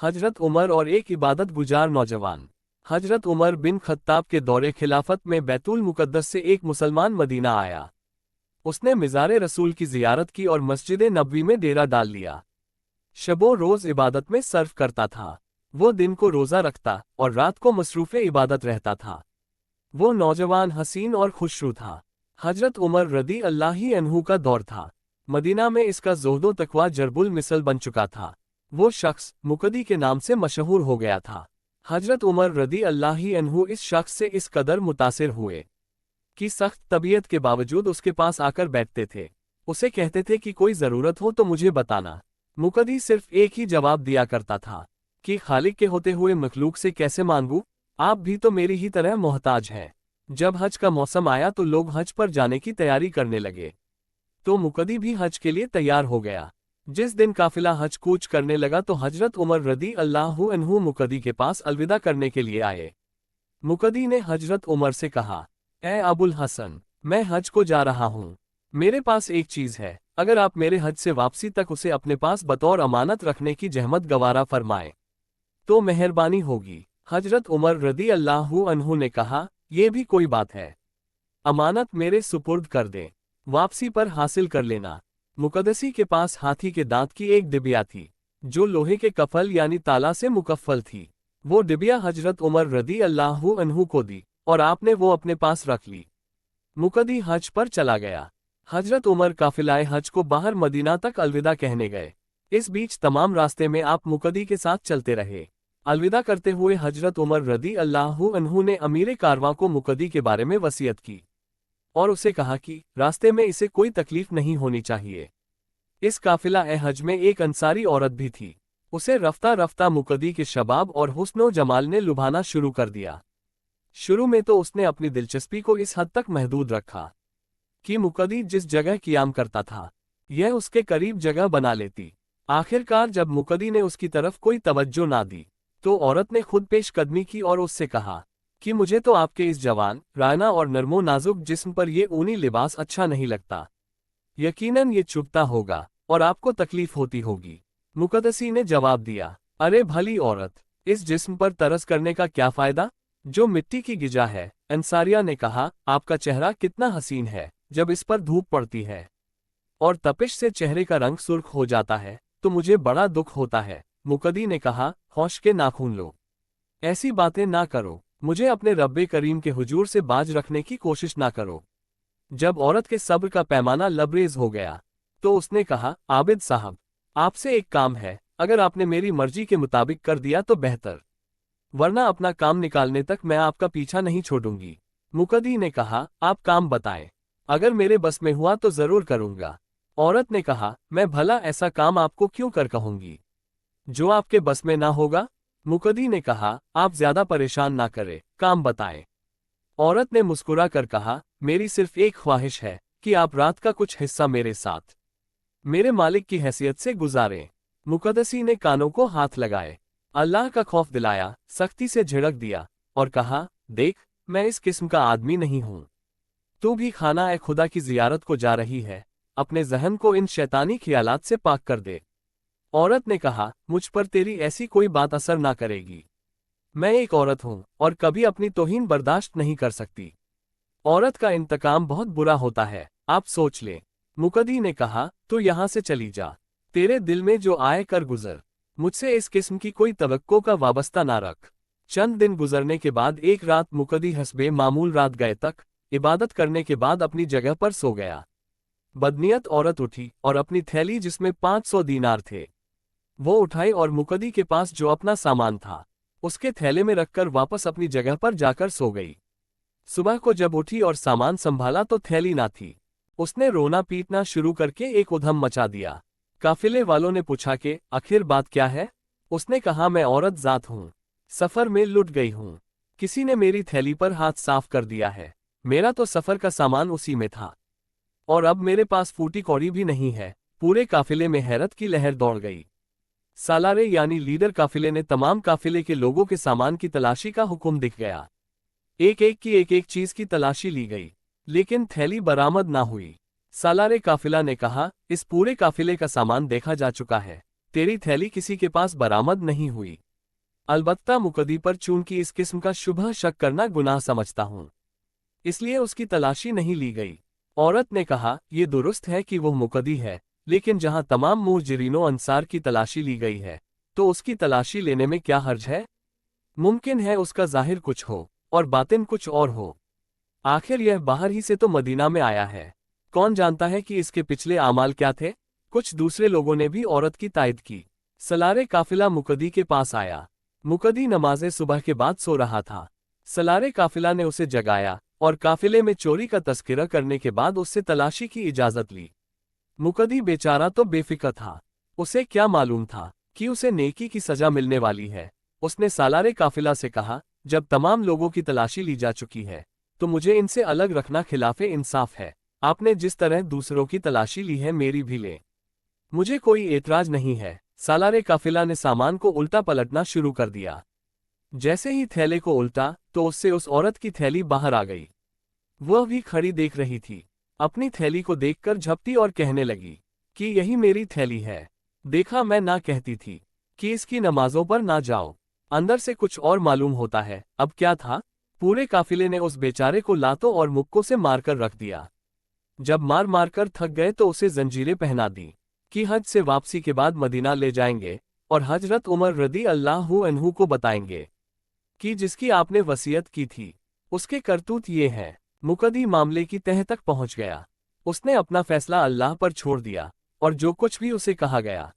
हजरत उमर और एक इबादत गुजार नौजवान। हजरत उमर बिन खत्ताब के दौरे खिलाफत में बैतुल मुकद्दस से एक मुसलमान मदीना आया। उसने मिज़ारे रसूल की ज़ियारत की और मस्जिद नबवी में डेरा डाल लिया। शबो रोज़ इबादत में सर्फ करता था। वो दिन को रोज़ा रखता और रात को मसरूफ़े इबादत रहता था। वो नौजवान हसीन और खुशरू था। हजरत उमर रदी अल्लाही अन्हु का दौर था। मदीना में इसका ज़ोहदो तकवा जरबुल मिसल बन चुका था। वो शख्स मुकदी के नाम से मशहूर हो गया था। हजरत उमर रदी अल्लाही अन्हु इस शख्स से इस कदर मुतासिर हुए कि सख्त तबीयत के बावजूद उसके पास आकर बैठते थे। उसे कहते थे कि कोई ज़रूरत हो तो मुझे बताना। मुकदी सिर्फ एक ही जवाब दिया करता था कि खालिक के होते हुए मखलूक से कैसे मांगूं, आप भी तो मेरी ही तरह मोहताज हैं। जब हज का मौसम आया तो लोग हज पर जाने की तैयारी करने लगे, तो मुकदी भी हज के लिए तैयार हो गया। जिस दिन काफिला हज कूच करने लगा तो हजरत उमर रदी अल्लाहु अन्हु मुकदी के पास अलविदा करने के लिए आए। मुकदी ने हजरत उमर से कहा, ए अबुल हसन, मैं हज को जा रहा हूँ। मेरे पास एक चीज़ है, अगर आप मेरे हज से वापसी तक उसे अपने पास बतौर अमानत रखने की जहमत गवारा फरमाएं तो मेहरबानी होगी। हजरत उमर रदी अल्लाहु अन्हु ने कहा, यह भी कोई बात है। अमानत मेरे सुपुर्द कर दे, वापसी पर हासिल कर लेना। मुकद्दसी के पास हाथी के दांत की एक डिबिया थी जो लोहे के कफल यानी ताला से मुकफ्फल थी। वो डिबिया हजरत उमर रदी अल्लाहु अन्हु को दी और आपने वो अपने पास रख ली। मुकदी हज पर चला गया। हजरत उमर काफिलाए हज को बाहर मदीना तक अलविदा कहने गए। इस बीच तमाम रास्ते में आप मुकदी के साथ चलते रहे। अलविदा करते हुए हजरत उमर रदी अल्लाहु अन्हु ने अमीर कारवां को मुकदी के बारे में वसीयत की और उसे कहा कि रास्ते में इसे कोई तकलीफ नहीं होनी चाहिए। इस काफिला हज में एक अंसारी औरत भी थी। उसे रफ्ता रफ्ता मुकदी के शबाब और हुस्न जमाल ने लुभाना शुरू कर दिया। शुरू में तो उसने अपनी दिलचस्पी को इस हद तक महदूद रखा कि मुकदी जिस जगह क़ियाम करता था यह उसके करीब जगह बना लेती। आखिरकार जब मुकदी ने उसकी तरफ कोई तवज्जो ना दी तो औरत ने खुद पेश कदमी की और उससे कहा कि मुझे तो आपके इस जवान, राना और नरमो नाजुक जिस्म पर यह ऊनी लिबास अच्छा नहीं लगता। यकीनन ये चुभता होगा और आपको तकलीफ होती होगी। मुकद्दसी ने जवाब दिया, अरे भली औरत, इस जिस्म पर तरस करने का क्या फ़ायदा जो मिट्टी की गिजा है। अंसारिया ने कहा, आपका चेहरा कितना हसीन है, जब इस पर धूप पड़ती है और तपिश से चेहरे का रंग सुर्ख हो जाता है तो मुझे बड़ा दुख होता है। मुकदी ने कहा, होश के नाखून लो, ऐसी बातें ना करो, मुझे अपने रब्बे करीम के हुजूर से बाज रखने की कोशिश ना करो। जब औरत के सब्र का पैमाना लबरेज हो गया तो उसने कहा, आबिद साहब, आपसे एक काम है, अगर आपने मेरी मर्जी के मुताबिक कर दिया तो बेहतर, वरना अपना काम निकालने तक मैं आपका पीछा नहीं छोड़ूंगी। मुकदी ने कहा, आप काम बताएं, अगर मेरे बस में हुआ तो जरूर करूंगा। औरत ने कहा, मैं भला ऐसा काम आपको क्यों कर कहूंगी जो आपके बस में ना होगा। मुकदी ने कहा, आप ज्यादा परेशान ना करें, काम बताएं। औरत ने मुस्कुरा कर कहा, मेरी सिर्फ एक ख्वाहिश है कि आप रात का कुछ हिस्सा मेरे साथ मेरे मालिक की हैसियत से गुजारें। मुकद्दसी ने कानों को हाथ लगाए, अल्लाह का खौफ दिलाया, सख्ती से झिड़क दिया और कहा, देख, मैं इस किस्म का आदमी नहीं हूं। तू भी खाना ए खुदा की जियारत को जा रही है, अपने जहन को इन शैतानी ख्यालात से पाक कर दे। औरत ने कहा, मुझ पर तेरी ऐसी कोई बात असर ना करेगी। मैं एक औरत हूं और कभी अपनी तौहीन बर्दाश्त नहीं कर सकती। औरत का इंतकाम बहुत बुरा होता है, आप सोच ले। मुकदी ने कहा, तो यहां से चली जा, तेरे दिल में जो आए कर गुजर, मुझसे इस किस्म की कोई तवक्को का वाबस्ता ना रख। चंद दिन गुजरने के बाद एक रात मुकदी हस्बे मामूल रात गए तक इबादत करने के बाद अपनी जगह पर सो गया। बदनियत औरत उठी और अपनी थैली जिसमें 500 दीनार थे वो उठाई और मुकदी के पास जो अपना सामान था उसके थैले में रखकर वापस अपनी जगह पर जाकर सो गई। सुबह को जब उठी और सामान संभाला तो थैली ना थी। उसने रोना पीटना शुरू करके एक उधम मचा दिया। काफिले वालों ने पूछा कि आखिर बात क्या है। उसने कहा, मैं औरत जात हूँ, सफर में लुट गई हूँ, किसी ने मेरी थैली पर हाथ साफ कर दिया है, मेरा तो सफर का सामान उसी में था और अब मेरे पास फूटी कौड़ी भी नहीं है। पूरे काफिले में हैरत की लहर दौड़ गई। सालारे यानी लीडर काफिले ने तमाम काफिले के लोगों के सामान की तलाशी का हुक्म दिख गया। एक एक चीज की तलाशी ली गई लेकिन थैली बरामद ना हुई। सालारे काफिला ने कहा, इस पूरे काफिले का सामान देखा जा चुका है, तेरी थैली किसी के पास बरामद नहीं हुई। अलबत्ता मुकद्दी पर चूंकि इस किस्म का शुभ शक करना गुनाह समझता हूँ, इसलिए उसकी तलाशी नहीं ली गई। औरत ने कहा, ये दुरुस्त है कि वो मुकद्दी है, लेकिन जहां तमाम मुहाजिरीनों अंसार की तलाशी ली गई है, तो उसकी तलाशी लेने में क्या हर्ज है? मुमकिन है उसका ज़ाहिर कुछ हो और बातिन कुछ और हो। आखिर यह बाहर ही से तो मदीना में आया है, कौन जानता है कि इसके पिछले आमाल क्या थे? कुछ दूसरे लोगों ने भी औरत की तायद की। सलारे काफिला मुकद्दी के पास आया। मुकद्दी नमाज़े सुबह के बाद सो रहा था। सलारे काफिला ने उसे जगाया और काफिले में चोरी का तस्करा करने के बाद उससे तलाशी की इजाजत ली। मुकद्दी बेचारा तो बेफिक्र था। उसे क्या मालूम था कि उसे नेकी की सजा मिलने वाली है। उसने सालारे काफिला से कहा, जब तमाम लोगों की तलाशी ली जा चुकी है, तो मुझे इनसे अलग रखना खिलाफे इंसाफ है। आपने जिस तरह दूसरों की तलाशी ली है, मेरी भी ले, मुझे कोई एतराज नहीं है। सालारे काफिला ने सामान को उल्टा पलटना शुरू कर दिया। जैसे ही थैले को उल्टा, तो उससे उस औरत की थैली बाहर आ गई। वह भी खड़ी देख रही थी। अपनी थैली को देखकर झपटी और कहने लगी कि यही मेरी थैली है। देखा, मैं ना कहती थी कि इसकी नमाजों पर ना जाओ। अंदर से कुछ और मालूम होता है। अब क्या था? पूरे काफिले ने उस बेचारे को लातों और मुक्कों से मारकर रख दिया। जब मार मार कर थक गए तो उसे जंजीरें पहना दी कि हज से वापसी के बाद मदीना ले जाएंगे और हजरत उमर रदी अल्लाहु अन्हु को बताएंगे कि जिसकी आपने वसीयत की थी उसके करतूत ये हैं। मुकद्दी मामले की तह तक पहुंच गया। उसने अपना फैसला अल्लाह पर छोड़ दिया और जो कुछ भी उसे कहा गया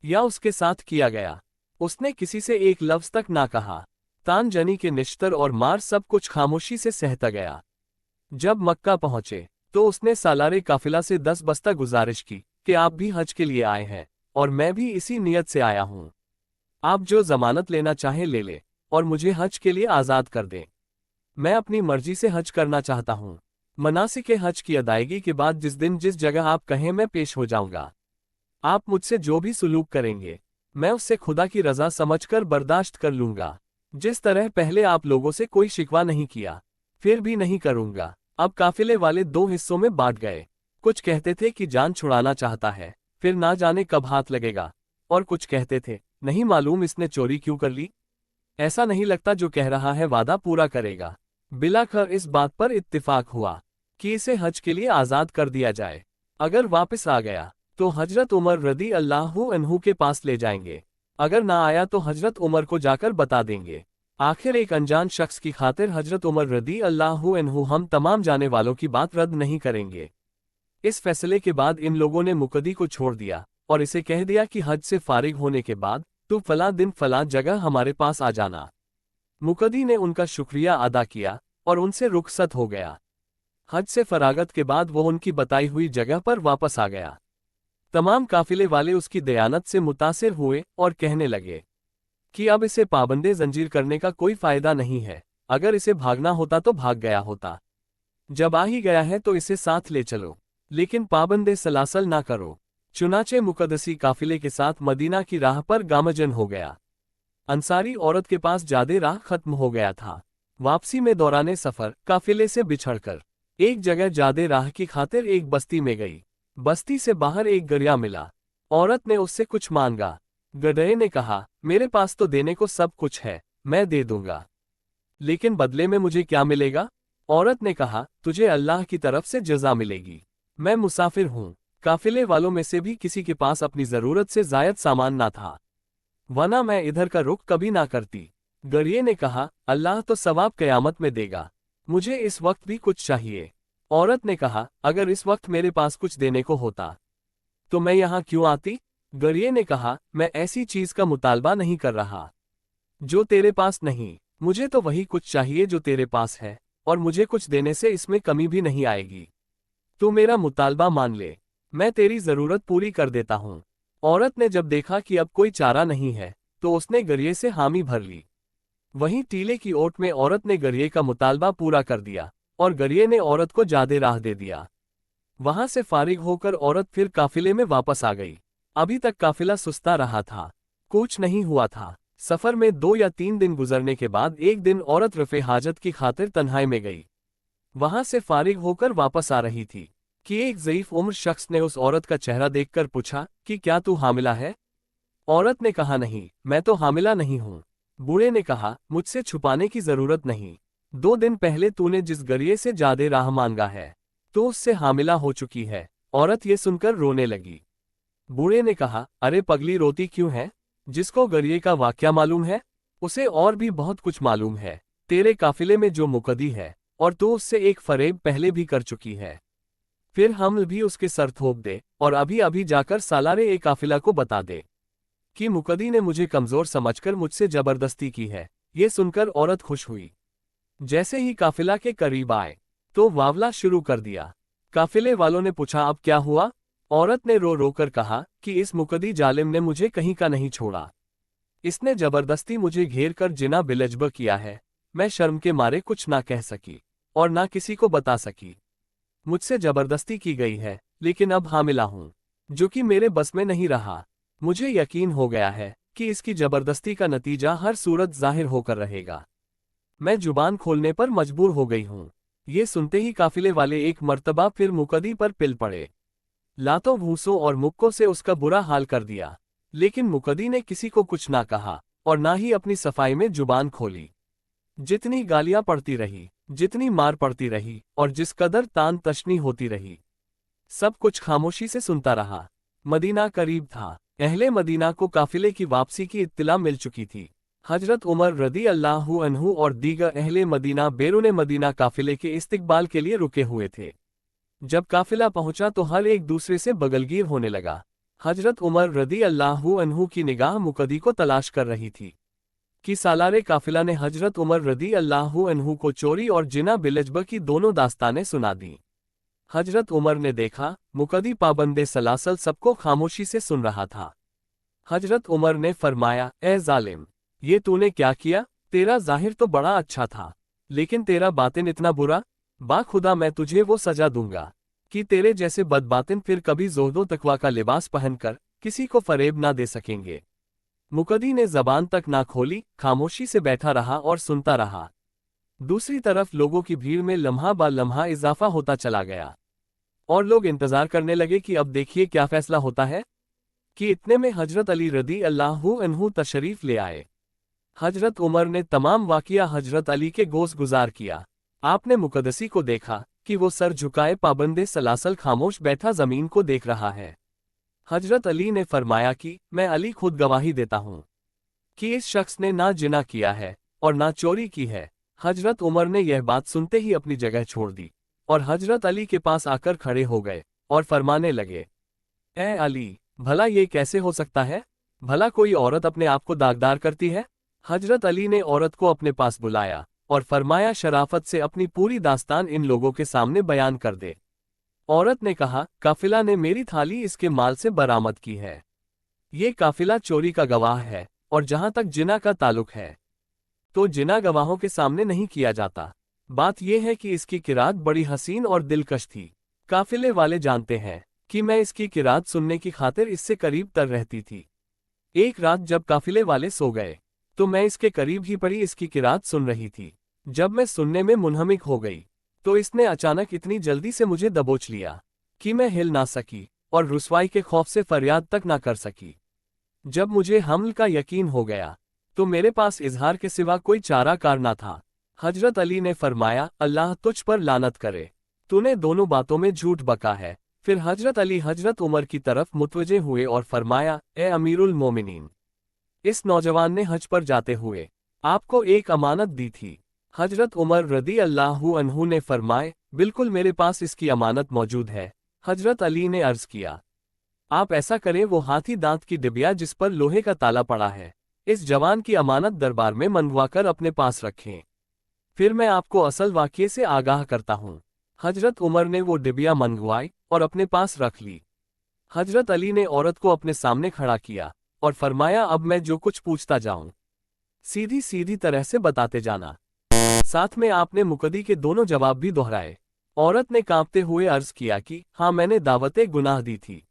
या उसके साथ किया गया, उसने किसी से एक लफ्ज तक ना कहा। तान जनी के निश्तर और मार सब कुछ खामोशी से सहता गया। जब मक्का पहुंचे तो उसने सालारे काफिला से 10 बस्ता गुजारिश की कि आप भी हज के लिए आए हैं और मैं भी इसी नियत से आया हूं। आप जो जमानत लेना चाहें ले ले और मुझे हज के लिए आज़ाद कर दें। मैं अपनी मर्जी से हज करना चाहता हूँ। मनासिके हज की अदायगी के बाद जिस दिन जिस जगह आप कहें मैं पेश हो जाऊंगा। आप मुझसे जो भी सुलूक करेंगे, मैं उससे खुदा की रजा समझकर बर्दाश्त कर लूंगा। जिस तरह पहले आप लोगों से कोई शिकवा नहीं किया, फिर भी नहीं करूंगा। अब काफिले वाले 2 हिस्सों में बांट गए। कुछ कहते थे कि जान छुड़ाना चाहता है, फिर ना जाने कब हाथ लगेगा, और कुछ कहते थे नहीं मालूम इसने चोरी क्यों कर ली। ऐसा नहीं लगता जो कह रहा है वादा पूरा करेगा। बिलाखर इस बात पर इत्तिफाक हुआ कि इसे हज के लिए आज़ाद कर दिया जाए। अगर वापस आ गया तो हजरत उमर रदी अल्लाहु अन्हु के पास ले जाएंगे। अगर ना आया तो हजरत उमर को जाकर बता देंगे। आखिर एक अनजान शख्स की खातिर हजरत उमर रदी अल्लाहु अन्हु हम तमाम जाने वालों की बात रद्द नहीं करेंगे। इस फैसले के बाद इन लोगों ने मुकद्दी को छोड़ दिया और इसे कह दिया कि हज से फारिग होने के बाद तू फला दिन फला जगह हमारे पास आ जाना। मुकद्दी ने उनका शुक्रिया अदा किया और उनसे रुखसत हो गया। हज से फरागत के बाद वो उनकी बताई हुई जगह पर वापस आ गया। तमाम काफिले वाले उसकी दयानत से मुतासिर हुए और कहने लगे कि अब इसे पाबंदे जंजीर करने का कोई फायदा नहीं है। अगर इसे भागना होता तो भाग गया होता। जब आ ही गया है तो इसे साथ ले चलो, लेकिन पाबंदे सलासल ना करो। चुनाचे मुकद्दसी काफिले के साथ मदीना की राह पर गामजन हो गया। अंसारी औरत के पास जादे राह खत्म हो गया था। वापसी में दौराने सफर काफिले से बिछड़कर एक जगह जादे राह की खातिर एक बस्ती में गई। बस्ती से बाहर एक गरिया मिला। औरत ने उससे कुछ मांगा। गधे ने कहा, मेरे पास तो देने को सब कुछ है, मैं दे दूंगा, लेकिन बदले में मुझे क्या मिलेगा? औरत ने कहा, तुझे अल्लाह की तरफ से जज़ा मिलेगी। मैं मुसाफिर हूँ। काफिले वालों में से भी किसी के पास अपनी जरूरत से जायद सामान ना था, वरना मैं इधर का रुख कभी ना करती। गरिये ने कहा, अल्लाह तो सवाब कयामत में देगा, मुझे इस वक्त भी कुछ चाहिए। औरत ने कहा, अगर इस वक्त मेरे पास कुछ देने को होता तो मैं यहाँ क्यों आती? गरिये ने कहा, मैं ऐसी चीज का मुतालबा नहीं कर रहा जो तेरे पास नहीं। मुझे तो वही कुछ चाहिए जो तेरे पास है, और मुझे कुछ देने से इसमें कमी भी नहीं आएगी। तू मेरा मुतालबा मान ले, मैं तेरी जरूरत पूरी कर देता हूँ। औरत ने जब देखा कि अब कोई चारा नहीं है तो उसने गरिये से हामी भर ली। वहीं टीले की ओट में औरत ने गरिये का मुतालबा पूरा कर दिया और गरिये ने औरत को जादे राह दे दिया। वहां से फारिग होकर औरत फिर काफिले में वापस आ गई। अभी तक काफिला सुस्ता रहा था, कूच नहीं हुआ था। सफर में 2 या 3 दिन गुजरने के बाद एक दिन औरत रफे हाजत की खातिर तन्हाई में गई। वहां से फारिग होकर वापस आ रही थी कि एक ज़ईफ उम्र शख्स ने उस औरत का चेहरा देखकर पूछा कि क्या तू हामिला है? औरत ने कहा, नहीं, मैं तो हामिला नहीं हूं। बूढ़े ने कहा, मुझसे छुपाने की जरूरत नहीं। 2 दिन पहले तूने जिस गरिए से ज्यादा राह मांगा है, तो उससे हामिला हो चुकी है। औरत ये सुनकर रोने लगी। बूढ़े ने कहा, अरे पगली, रोती क्यों है? जिसको गरिए का वाक्या मालूम है, उसे और भी बहुत कुछ मालूम है। तेरे काफिले में जो मुकद्दी है, और तू उससे एक फरेब पहले भी कर चुकी है। फिर हम भी उसके सर थोप दे, और अभी अभी जाकर सालारे ए काफिला को बता दे कि मुकद्दी ने मुझे कमजोर समझकर मुझसे जबरदस्ती की है। ये सुनकर औरत खुश हुई। जैसे ही काफिला के करीब आए, तो वावला शुरू कर दिया। काफिले वालों ने पूछा, अब क्या हुआ? औरत ने रो रो कर कहा कि इस मुकद्दी जालिम ने मुझे कहीं का नहीं छोड़ा। इसने जबरदस्ती मुझे घेर कर जिना बिलजब किया है। मैं शर्म के मारे कुछ ना कह सकी, और ना किसी को बता सकी। मुझसे जबरदस्ती की गई है, लेकिन अब हामिला हूं, जो कि मेरे बस में नहीं रहा। मुझे यकीन हो गया है कि इसकी जबरदस्ती का नतीजा हर सूरत जाहिर होकर रहेगा। मैं जुबान खोलने पर मजबूर हो गई हूं। ये सुनते ही काफिले वाले एक मर्तबा फिर मुकद्दी पर पिल पड़े। लातों भूसों और मुक्कों से उसका बुरा हाल कर दिया, लेकिन मुकद्दी ने किसी को कुछ ना कहा, और ना ही अपनी सफाई में जुबान खोली। जितनी गालियां पड़ती रही, जितनी मार पड़ती रही, और जिस कदर तान तशनी होती रही, सब कुछ खामोशी से सुनता रहा। मदीना करीब था। अहले मदीना को काफिले की वापसी की इत्तिला मिल चुकी थी। हजरत उमर रदी अल्लाहु अन्हु और दीगर अहले मदीना बैरून मदीना काफिले के इस्तकबाल के लिए रुके हुए थे। जब काफिला पहुंचा तो हर एक दूसरे से बगलगीर होने लगा। हजरत उमर रदी अल्लाहु अन्हु की निगाह मुकद्दी को तलाश कर रही थी कि सालारे काफिला ने हजरत उमर रदी अल्लाहु अन्हु को चोरी और जिना बिलजब की दोनों दास्तानें सुना दी। हजरत उमर ने देखा, मुकद्दी पाबंदे सलासल सबको खामोशी से सुन रहा था। हजरत उमर ने फरमाया, ए जालिम, ये तूने क्या किया? तेरा जाहिर तो बड़ा अच्छा था, लेकिन तेरा बातिन इतना बुरा। बाखुदा मैं तुझे वो सजा दूंगा कि तेरे जैसे बदबातिन फिर कभी ज़ोहदो तकवा का लिबास पहनकर किसी को फरेब ना दे सकेंगे। मुकद्दी ने जबान तक ना खोली, खामोशी से बैठा रहा और सुनता रहा। दूसरी तरफ लोगों की भीड़ में लम्हा बा लम्हा इजाफा होता चला गया, और लोग इंतजार करने लगे कि अब देखिए क्या फैसला होता है। कि इतने में हजरत अली रदी अल्लाहु अन्हु तशरीफ ले आए। हजरत उमर ने तमाम वाकिया हजरत अली के गोश गुजार किया। आपने मुकद्दसी को देखा कि वो सर झुकाए पाबंदे सलासल खामोश बैठा जमीन को देख रहा है। हजरत अली ने फरमाया कि मैं अली खुद गवाही देता हूं कि इस शख्स ने ना जिना किया है और ना चोरी की है। हजरत उमर ने यह बात सुनते ही अपनी जगह छोड़ दी और हजरत अली के पास आकर खड़े हो गए और फरमाने लगे, ए अली, भला ये कैसे हो सकता है? भला कोई औरत अपने आप को दागदार करती है? हजरत अली ने औरत को अपने पास बुलाया और फरमाया, शराफत से अपनी पूरी दास्तान इन लोगों के सामने बयान कर दे। औरत ने कहा, काफिला ने मेरी थाली इसके माल से बरामद की है। ये काफिला चोरी का गवाह है, और जहां तक जिना का ताल्लुक है तो जिना गवाहों के सामने नहीं किया जाता। बात यह है कि इसकी किरात बड़ी हसीन और दिलकश थी। काफिले वाले जानते हैं कि मैं इसकी किरात सुनने की खातिर इससे करीब तर रहती थी। एक रात जब काफिले वाले सो गए तो मैं इसके करीब ही पड़ी इसकी किरात सुन रही थी। जब मैं सुनने में मुनहमिक हो गई तो इसने अचानक इतनी जल्दी से मुझे दबोच लिया कि मैं हिल ना सकी और रुसवाई के खौफ से फरियाद तक ना कर सकी। जब मुझे हमल का यकीन हो गया तो मेरे पास इजहार के सिवा कोई चारा कार ना था। हजरत अली ने फरमाया, अल्लाह तुझ पर लानत करे, तूने दोनों बातों में झूठ बका है। फिर हजरत अली हजरत उमर की तरफ मुतवजे हुए और फरमाया, ए अमीरुल मोमिनीन, इस नौजवान ने हज पर जाते हुए आपको एक अमानत दी थी। हजरत उमर रदी अल्लाहु अन्हु ने फरमाए, बिल्कुल मेरे पास इसकी अमानत मौजूद है। हजरत अली ने अर्ज किया, आप ऐसा करें, वो हाथी दांत की डिबिया जिस पर लोहे का ताला पड़ा है, इस जवान की अमानत दरबार में मंगवाकर अपने पास रखें, फिर मैं आपको असल वाक़ये से आगाह करता हूँ। हजरत उमर ने वो डिबिया मंगवाई और अपने पास रख ली। हजरत अली ने औरत को अपने सामने खड़ा किया और फरमाया, अब मैं जो कुछ पूछता जाऊं सीधी सीधी तरह से बताते जाना। साथ में आपने मुकद्दी के दोनों जवाब भी दोहराए। औरत ने कांपते हुए अर्ज किया कि हाँ, मैंने दावते गुनाह दी थी।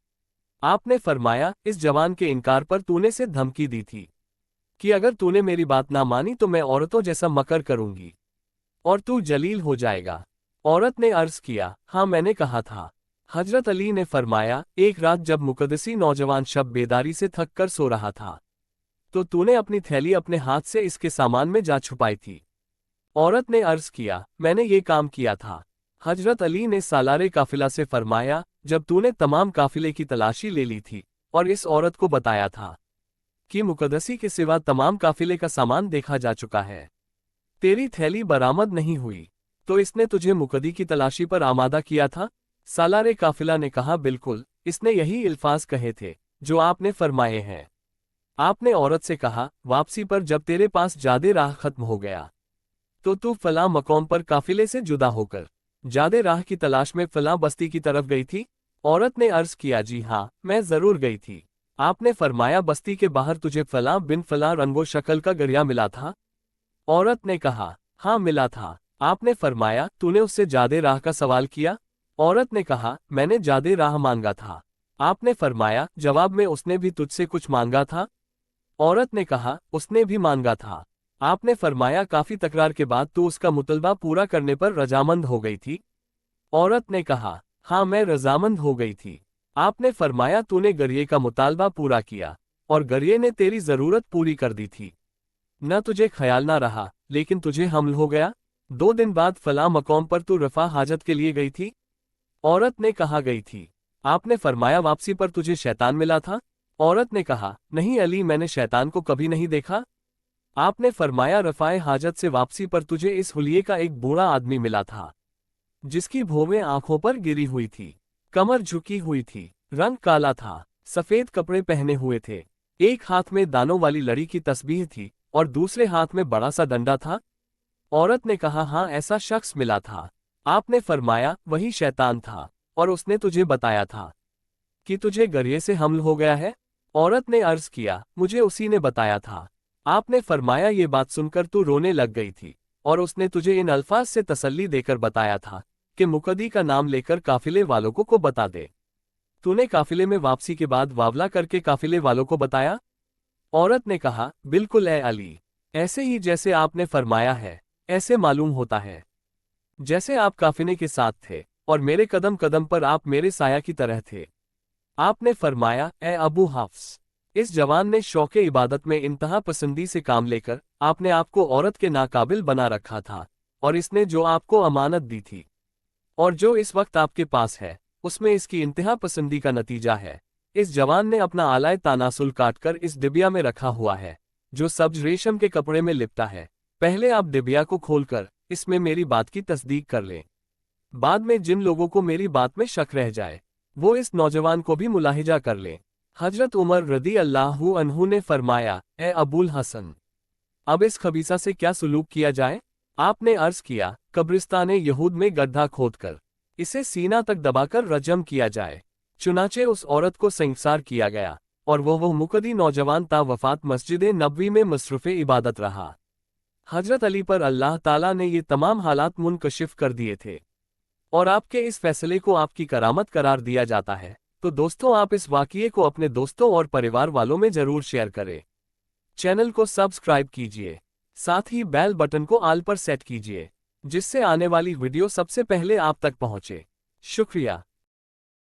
आपने फरमाया, इस जवान के इनकार पर तूने से धमकी दी थी कि अगर तूने मेरी बात ना मानी तो मैं औरतों जैसा मकर करूंगी और तू जलील हो जाएगा। औरत ने अर्ज किया, हाँ मैंने कहा था। हजरत अली ने फरमाया, एक रात जब मुकद्दसी नौजवान शब बेदारी से थक कर सो रहा था तो तूने अपनी थैली अपने हाथ से इसके सामान में जा छुपाई थी। औरत ने अर्ज किया, मैंने ये काम किया था। हजरत अली ने सालारे काफिला से फरमाया, जब तूने तमाम काफिले की तलाशी ले ली थी और इस औरत को बताया था कि मुकद्दसी के सिवा तमाम काफिले का सामान देखा जा चुका है, तेरी थैली बरामद नहीं हुई, तो इसने तुझे मुकद्दी की तलाशी पर आमादा किया था? सालारे काफिला ने कहा, बिल्कुल, इसने यही इल्फाज कहे थे जो आपने फरमाए हैं। आपने औरत से कहा, वापसी पर जब तेरे पास जादे राह खत्म हो गया तो तू फलां मकाम पर काफिले से जुदा होकर जादे राह की तलाश में फलां बस्ती की तरफ गई थी? औरत ने अर्ज किया, जी हाँ, मैं जरूर गई थी। आपने फरमाया, बस्ती के बाहर तुझे फलां बिन फलां रंगो शक्ल का गरिया मिला था? औरत ने कहा, हाँ मिला था। आपने फरमाया, तूने उससे जादे राह का सवाल किया? औरत ने कहा, मैंने जादे राह मांगा था। आपने फरमाया, जवाब में उसने भी तुझसे कुछ मांगा था? औरत ने कहा, उसने भी मांगा था। आपने फरमाया, काफी तकरार के बाद तू उसका मुतलबा पूरा करने पर रजामंद हो गई थी? औरत ने कहा, हाँ मैं रजामंद हो गई थी। आपने फरमाया, तूने गरिए का मुतालबा पूरा किया और गरिए ने तेरी जरूरत पूरी कर दी थी। न तुझे ख्याल ना रहा, लेकिन तुझे हमल हो गया। 2 दिन बाद फलां मकाम पर तू रफा हाजत के लिए गई थी? औरत ने कहा, गई थी। आपने फरमाया, वापसी पर तुझे शैतान मिला था? औरत ने कहा, नहीं अली, मैंने शैतान को कभी नहीं देखा। आपने फरमाया, रफाए हाजत से वापसी पर तुझे इस हुलिये का एक बूढ़ा आदमी मिला था जिसकी भौवें आंखों पर गिरी हुई थी, कमर झुकी हुई थी, रंग काला था, सफेद कपड़े पहने हुए थे, एक हाथ में दानों वाली लड़ी की तस्बीह थी और दूसरे हाथ में बड़ा सा डंडा था। औरत ने कहा, हाँ ऐसा शख्स मिला था। आपने फरमाया, वही शैतान था और उसने तुझे बताया था कि तुझे गरिए से हमल हो गया है? औरत ने अर्ज किया, मुझे उसी ने बताया था। आपने फरमाया, ये बात सुनकर तू रोने लग गई थी और उसने तुझे इन अल्फाज से तसल्ली देकर बताया था कि मुकद्दी का नाम लेकर काफिले वालों को बता दे। तूने काफिले में वापसी के बाद वावला करके काफिले वालों को बताया? औरत ने कहा, बिल्कुल ए अली, ऐसे ही जैसे आपने फरमाया है ऐसे मालूम होता है। जैसे आप काफिले के साथ थे और मेरे कदम कदम पर आप मेरे साया की तरह थे। आपने फरमाया, ए अबू हफ्स, इस जवान ने शौक़े इबादत में इंतहा पसंदी से काम लेकर आपने आपको औरत के नाकाबिल बना रखा था और इसने जो आपको अमानत दी थी और जो इस वक्त आपके पास है उसमें इसकी इंतहा पसंदी का नतीजा है। इस जवान ने अपना आलाए तानासुल काटकर इस डिबिया में रखा हुआ है जो सब्ज रेशम के कपड़े में लिपटा है। पहले आप डिबिया को खोलकर इसमें मेरी बात की तस्दीक कर लें। बाद में जिन लोगों को मेरी बात में शक रह जाए वो इस नौजवान को भी मुलाहिजा कर लें। हजरत उमर रदी अल्लाहु अन्हु ने फरमाया, ए अबुल हसन, अब इस खबीसा से क्या सुलूक किया जाए? आपने अर्ज किया, कब्रिस्ताने यहूद में गड्ढा खोदकर इसे सीना तक दबाकर रजम किया जाए। चुनाचे उस औरत को संसार किया गया और वो मुकद्दी नौजवान ता वफात मस्जिद नबवी में मसरूफ़े इबादत रहा। हजरत अली पर अल्लाह ताला ने ये तमाम हालात मुनकशिफ कर दिए थे और आपके इस फैसले को आपकी करामत करार दिया जाता है। तो दोस्तों, आप इस वाक़िए को अपने दोस्तों और परिवार वालों में जरूर शेयर करें। चैनल को सब्सक्राइब कीजिए, साथ ही बेल बटन को ऑल पर सेट कीजिए जिससे आने वाली वीडियो सबसे पहले आप तक पहुंचे। शुक्रिया।